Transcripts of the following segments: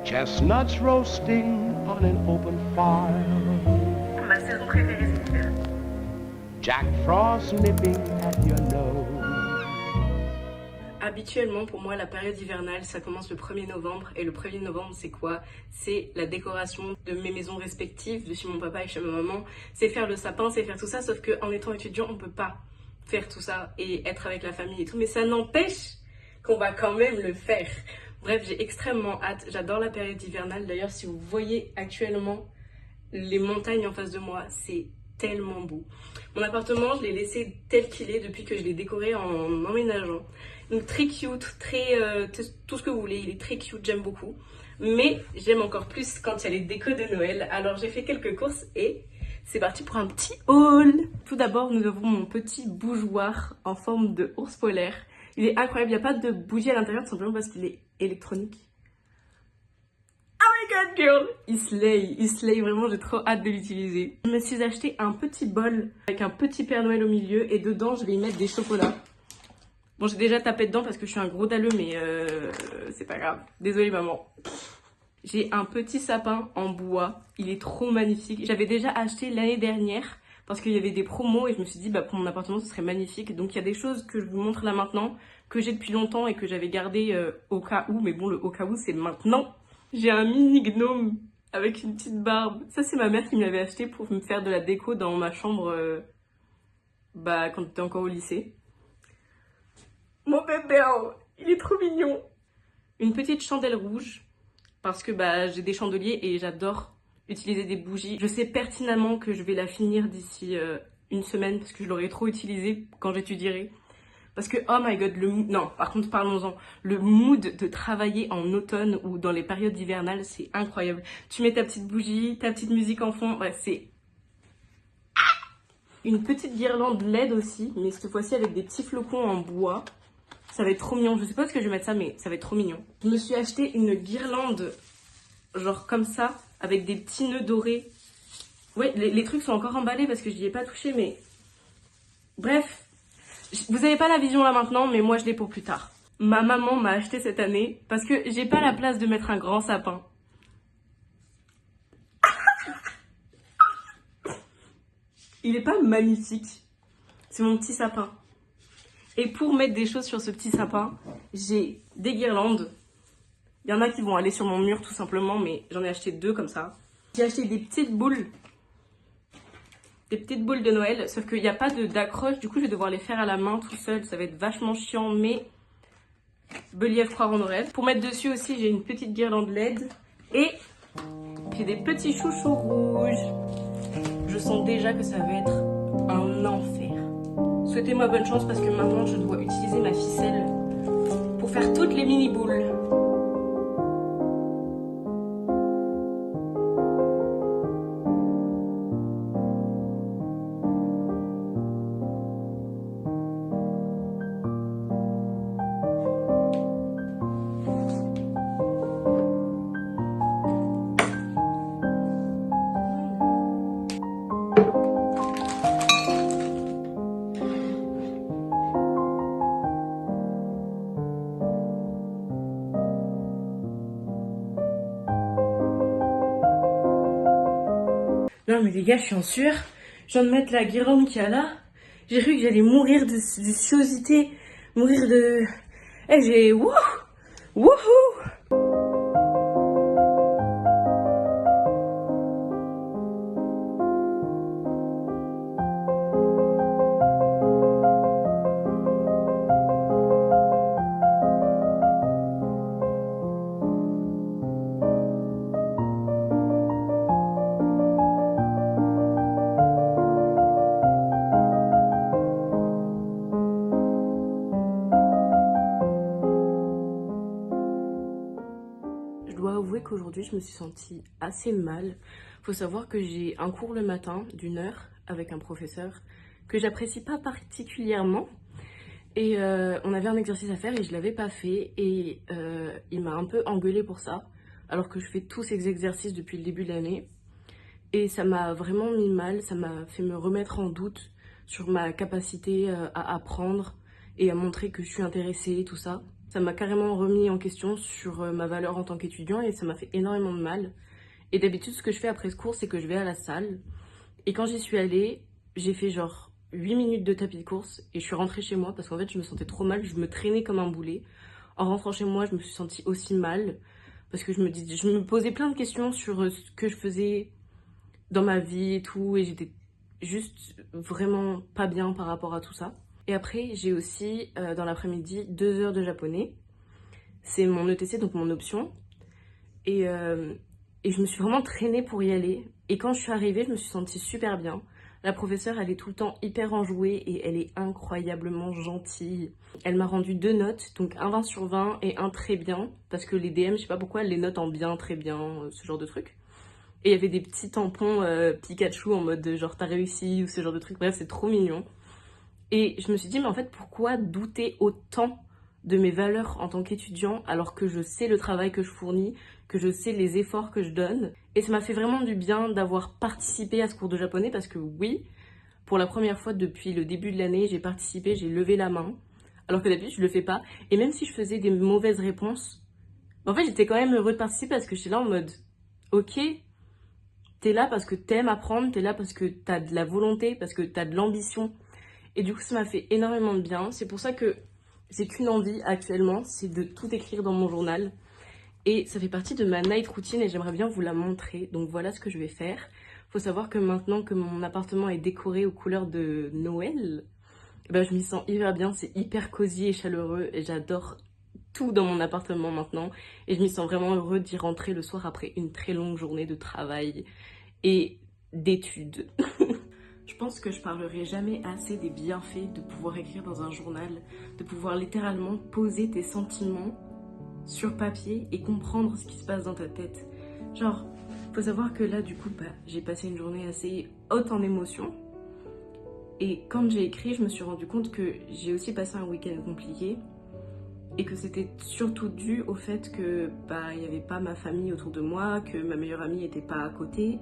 Chestnuts roasting on an open fire. Ma saison préférée, c'est l'hiver. Jack Frost nipping at your nose. Habituellement, pour moi, la période hivernale, ça commence le 1er novembre. Et le 1er novembre, c'est quoi? C'est la décoration de mes maisons respectives, de chez mon papa et chez ma maman. C'est faire le sapin, c'est faire tout ça. Sauf qu'en étant étudiant, on peut pas faire tout ça et être avec la famille et tout. Mais ça n'empêche qu'on va quand même le faire. Bref, j'ai extrêmement hâte. J'adore la période hivernale. D'ailleurs, si vous voyez actuellement les montagnes en face de moi, c'est tellement beau. Mon appartement, je l'ai laissé tel qu'il est depuis que je l'ai décoré en emménageant. Donc très cute, très tout ce que vous voulez, il est très cute, j'aime beaucoup. Mais j'aime encore plus quand il y a les décos de Noël. Alors j'ai fait quelques courses et c'est parti pour un petit haul. Tout d'abord, nous avons mon petit bougeoir en forme de ours polaire. Il est incroyable, il n'y a pas de bougie à l'intérieur tout simplement parce qu'il est électronique. Oh my god girl, il slay, vraiment j'ai trop hâte de l'utiliser. Je me suis acheté un petit bol avec un petit Père Noël au milieu et dedans je vais y mettre des chocolats. Bon, j'ai déjà tapé dedans parce que je suis un gros dalleux, mais c'est pas grave. Désolée maman. J'ai un petit sapin en bois, il est trop magnifique. J'avais déjà acheté l'année dernière parce qu'il y avait des promos et je me suis dit bah pour mon appartement ce serait magnifique. Donc il y a des choses que je vous montre là maintenant, que j'ai depuis longtemps et que j'avais gardé au cas où, mais bon le au cas où c'est maintenant. J'ai un mini gnome avec une petite barbe. Ça c'est ma mère qui me l'avait acheté pour me faire de la déco dans ma chambre quand j'étais encore au lycée. Mon bébé, il est trop mignon. Une petite chandelle rouge parce que j'ai des chandeliers et j'adore utiliser des bougies. Je sais pertinemment que je vais la finir d'ici une semaine parce que je l'aurai trop utilisée quand j'étudierai. Parce que, oh my god, non, par contre, parlons-en. Le mood de travailler en automne ou dans les périodes hivernales, c'est incroyable. Tu mets ta petite bougie, ta petite musique en fond, ouais, c'est... Une petite guirlande LED aussi, mais cette fois-ci avec des petits flocons en bois. Ça va être trop mignon. Je sais pas ce que je vais mettre ça, mais ça va être trop mignon. Je me suis acheté une guirlande, genre comme ça, avec des petits nœuds dorés. Ouais, les trucs sont encore emballés parce que je n'y ai pas touché, mais... Bref, vous avez pas la vision là maintenant, mais moi je l'ai pour plus tard. Ma maman m'a acheté cette année parce que j'ai pas la place de mettre un grand sapin. Il est pas magnifique? C'est mon petit sapin. Et pour mettre des choses sur ce petit sapin, j'ai des guirlandes. Il y en a qui vont aller sur mon mur tout simplement, mais j'en ai acheté 2 comme ça. J'ai acheté des petites boules. Des petites boules de Noël, sauf qu'il n'y a pas d'accroche. Du coup, je vais devoir les faire à la main tout seul. Ça va être vachement chiant, mais Beliève croire en nos rêves. Pour mettre dessus aussi, j'ai une petite guirlande LED. Et j'ai des petits chouchous rouges. Je sens déjà que ça va être un enfer. Souhaitez-moi bonne chance parce que maintenant, je dois utiliser ma ficelle pour faire toutes les mini boules. Non mais les gars, je suis en sueur. Je viens de mettre la guirlande qu'il y a là. J'ai cru que j'allais mourir de suosité, mourir de... j'ai... Wouhou! Wouhou! Qu'aujourd'hui je me suis sentie assez mal. Faut savoir que j'ai un cours le matin d'1 heure avec un professeur que j'apprécie pas particulièrement et on avait un exercice à faire et je l'avais pas fait et il m'a un peu engueulée pour ça alors que je fais tous ces exercices depuis le début de l'année et ça m'a vraiment mis mal, ça m'a fait me remettre en doute sur ma capacité à apprendre et à montrer que je suis intéressée et tout ça. Ça m'a carrément remis en question sur ma valeur en tant qu'étudiant et ça m'a fait énormément de mal. Et d'habitude, ce que je fais après ce cours, c'est que je vais à la salle. Et quand j'y suis allée, j'ai fait genre 8 minutes de tapis de course et je suis rentrée chez moi parce qu'en fait, je me sentais trop mal, je me traînais comme un boulet. En rentrant chez moi, je me suis sentie aussi mal parce que je me posais plein de questions sur ce que je faisais dans ma vie et tout, et j'étais juste vraiment pas bien par rapport à tout ça. Et après, j'ai aussi, dans l'après-midi, 2 heures de japonais. C'est mon ETC, donc mon option. Et je me suis vraiment traînée pour y aller. Et quand je suis arrivée, je me suis sentie super bien. La professeure, elle est tout le temps hyper enjouée et elle est incroyablement gentille. Elle m'a rendu 2 notes, donc un 20 sur 20 et un très bien. Parce que les DM, je sais pas pourquoi, elle les note en bien, très bien, ce genre de truc. Et il y avait des petits tampons Pikachu en mode genre t'as réussi ou ce genre de truc. Bref, c'est trop mignon. Et je me suis dit, mais en fait, pourquoi douter autant de mes valeurs en tant qu'étudiant alors que je sais le travail que je fournis, que je sais les efforts que je donne. Et ça m'a fait vraiment du bien d'avoir participé à ce cours de japonais parce que oui, pour la première fois depuis le début de l'année, j'ai participé, j'ai levé la main. Alors que d'habitude, je le fais pas. Et même si je faisais des mauvaises réponses, en fait, j'étais quand même heureux de participer parce que j'étais là en mode, ok, t'es là parce que t'aimes apprendre, t'es là parce que t'as de la volonté, parce que t'as de l'ambition. Et du coup, ça m'a fait énormément de bien. C'est pour ça que j'ai qu'une envie actuellement, c'est de tout écrire dans mon journal. Et ça fait partie de ma night routine et j'aimerais bien vous la montrer. Donc voilà ce que je vais faire. Faut savoir que maintenant que mon appartement est décoré aux couleurs de Noël, ben je m'y sens hyper bien. C'est hyper cosy et chaleureux et j'adore tout dans mon appartement maintenant. Et je m'y sens vraiment heureux d'y rentrer le soir après une très longue journée de travail et d'études. Je pense que je parlerai jamais assez des bienfaits de pouvoir écrire dans un journal, de pouvoir littéralement poser tes sentiments sur papier et comprendre ce qui se passe dans ta tête. Genre, faut savoir que là, du coup, j'ai passé une journée assez haute en émotions. Et quand j'ai écrit, je me suis rendu compte que j'ai aussi passé un week-end compliqué et que c'était surtout dû au fait que il n'y avait pas ma famille autour de moi, que ma meilleure amie n'était pas à côté.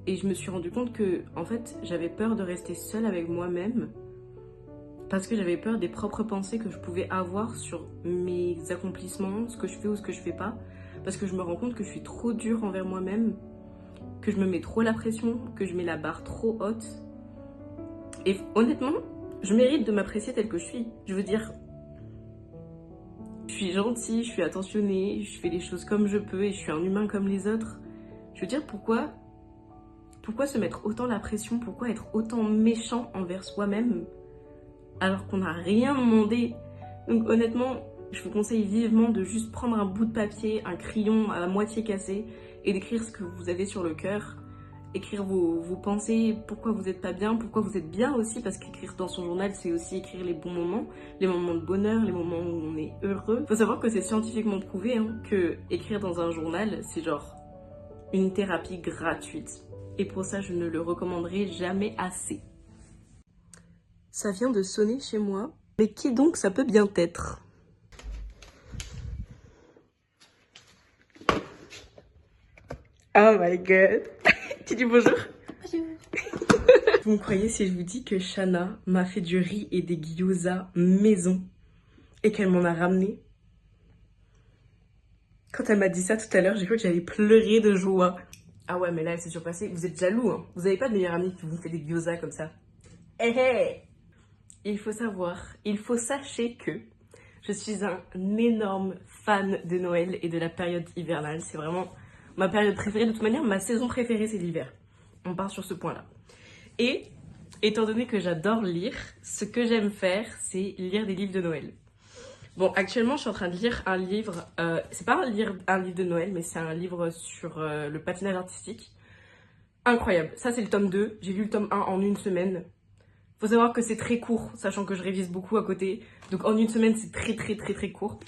Et je me suis rendu compte que, en fait, j'avais peur de rester seule avec moi-même parce que j'avais peur des propres pensées que je pouvais avoir sur mes accomplissements, ce que je fais ou ce que je fais pas. Parce que je me rends compte que je suis trop dure envers moi-même, que je me mets trop la pression, que je mets la barre trop haute. Et honnêtement, je mérite de m'apprécier telle que je suis. Je veux dire, je suis gentille, je suis attentionnée, je fais les choses comme je peux et je suis un humain comme les autres. Je veux dire, pourquoi se mettre autant la pression? Pourquoi être autant méchant envers soi-même alors qu'on n'a rien demandé? Donc honnêtement, je vous conseille vivement de juste prendre un bout de papier, un crayon à la moitié cassé et d'écrire ce que vous avez sur le cœur. Écrire vos pensées, pourquoi vous n'êtes pas bien, pourquoi vous êtes bien aussi, parce qu'écrire dans son journal, c'est aussi écrire les bons moments, les moments de bonheur, les moments où on est heureux. Faut savoir que c'est scientifiquement prouvé que écrire dans un journal, c'est genre une thérapie gratuite. Et pour ça, je ne le recommanderai jamais assez. Ça vient de sonner chez moi. Mais qui donc ça peut bien être? Oh my god. Tu dis bonjour? Bonjour. Vous me croyez si je vous dis que Shana m'a fait du riz et des gyoza maison et qu'elle m'en a ramené? Quand elle m'a dit ça tout à l'heure, j'ai cru que j'allais pleurer de joie. Ah ouais, mais là, elle s'est surpassée. Vous êtes jaloux, hein? Vous avez pas de meilleure amie qui vous fait des gyoza comme ça? Eh hey! Il faut sachez que je suis un énorme fan de Noël et de la période hivernale. C'est vraiment ma période préférée. De toute manière, ma saison préférée, c'est l'hiver. On part sur ce point-là. Et étant donné que j'adore lire, ce que j'aime faire, c'est lire des livres de Noël. Bon, actuellement, je suis en train de lire un livre. C'est pas un livre de Noël, mais c'est un livre sur le patinage artistique. Incroyable. Ça, c'est le tome 2. J'ai lu le tome 1 en une semaine. Faut savoir que c'est très court, sachant que je révise beaucoup à côté. Donc en une semaine, c'est très court.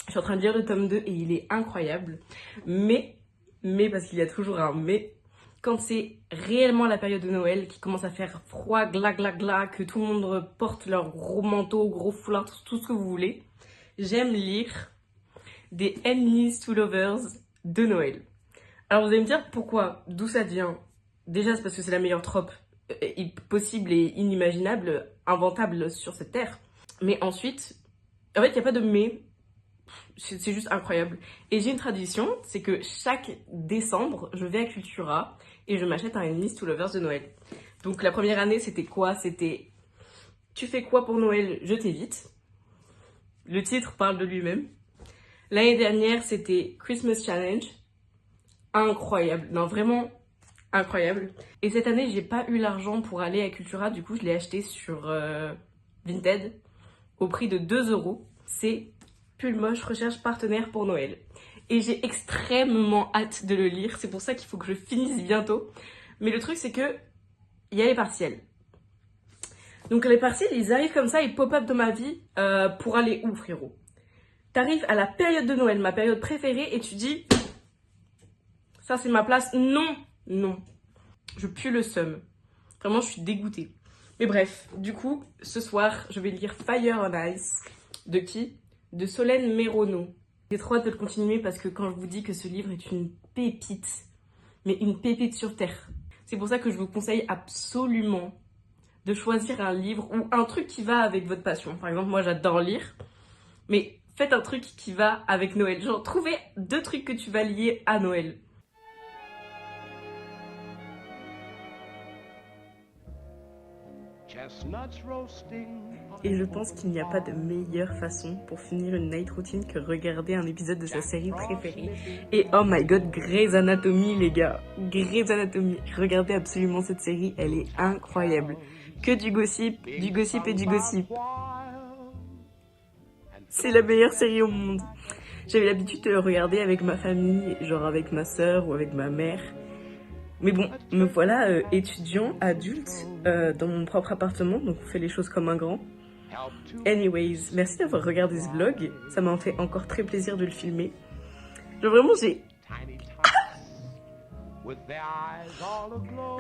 Je suis en train de lire le tome 2 et il est incroyable. Mais parce qu'il y a toujours un mais, quand c'est réellement la période de Noël, qui commence à faire froid, gla, que tout le monde porte leur gros manteau, gros foulard, tout ce que vous voulez, j'aime lire des Enemies to Lovers de Noël. Alors vous allez me dire pourquoi, d'où ça vient? Déjà, c'est parce que c'est la meilleure trope possible et inimaginable, inventable sur cette terre. Mais ensuite, en fait, il n'y a pas de mais. c'est juste incroyable. Et j'ai une tradition, c'est que chaque décembre, je vais à Cultura et je m'achète un Enemies to Lovers de Noël. Donc la première année, c'était quoi? C'était tu fais quoi pour Noël? Je t'évite. Le titre parle de lui-même. L'année dernière, c'était Christmas Challenge. Incroyable. Non, vraiment incroyable. Et cette année, j'ai pas eu l'argent pour aller à Cultura. Du coup, je l'ai acheté sur Vinted au prix de 2 euros. C'est Pull Moche recherche partenaire pour Noël. Et j'ai extrêmement hâte de le lire. C'est pour ça qu'il faut que je finisse bientôt. Mais le truc, c'est que il y a les partiels. Donc les partiels, ils arrivent comme ça, ils pop-up dans ma vie pour aller où, frérot? T'arrives à la période de Noël, ma période préférée, et tu dis ça c'est ma place. Non, non. Je pue le seum. Vraiment, je suis dégoûtée. Mais bref, du coup, ce soir, je vais lire Fire and Ice. De qui? De Solène Méronneau. J'ai trop hâte de le continuer parce que quand je vous dis que ce livre est une pépite, mais une pépite sur terre, c'est pour ça que je vous conseille absolument de choisir un livre ou un truc qui va avec votre passion. Par exemple, moi j'adore lire, mais faites un truc qui va avec Noël. Genre, trouvez 2 trucs que tu vas lier à Noël. Chestnuts roasting. Et je pense qu'il n'y a pas de meilleure façon pour finir une night routine que regarder un épisode de sa série préférée. Et oh my god, Grey's Anatomy, les gars. Grey's Anatomy. Regardez absolument cette série, elle est incroyable. Que du gossip et du gossip. C'est la meilleure série au monde. J'avais l'habitude de le regarder avec ma famille, genre avec ma soeur ou avec ma mère. Mais bon, me voilà étudiant, adulte, dans mon propre appartement, donc on fait les choses comme un grand. Anyways, merci d'avoir regardé ce vlog, ça m'a fait encore très plaisir de le filmer. Genre vraiment j'ai...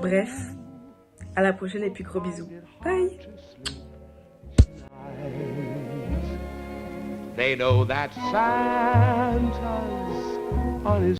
Bref, à la prochaine et puis gros bisous. Bye. They know that Santa's on his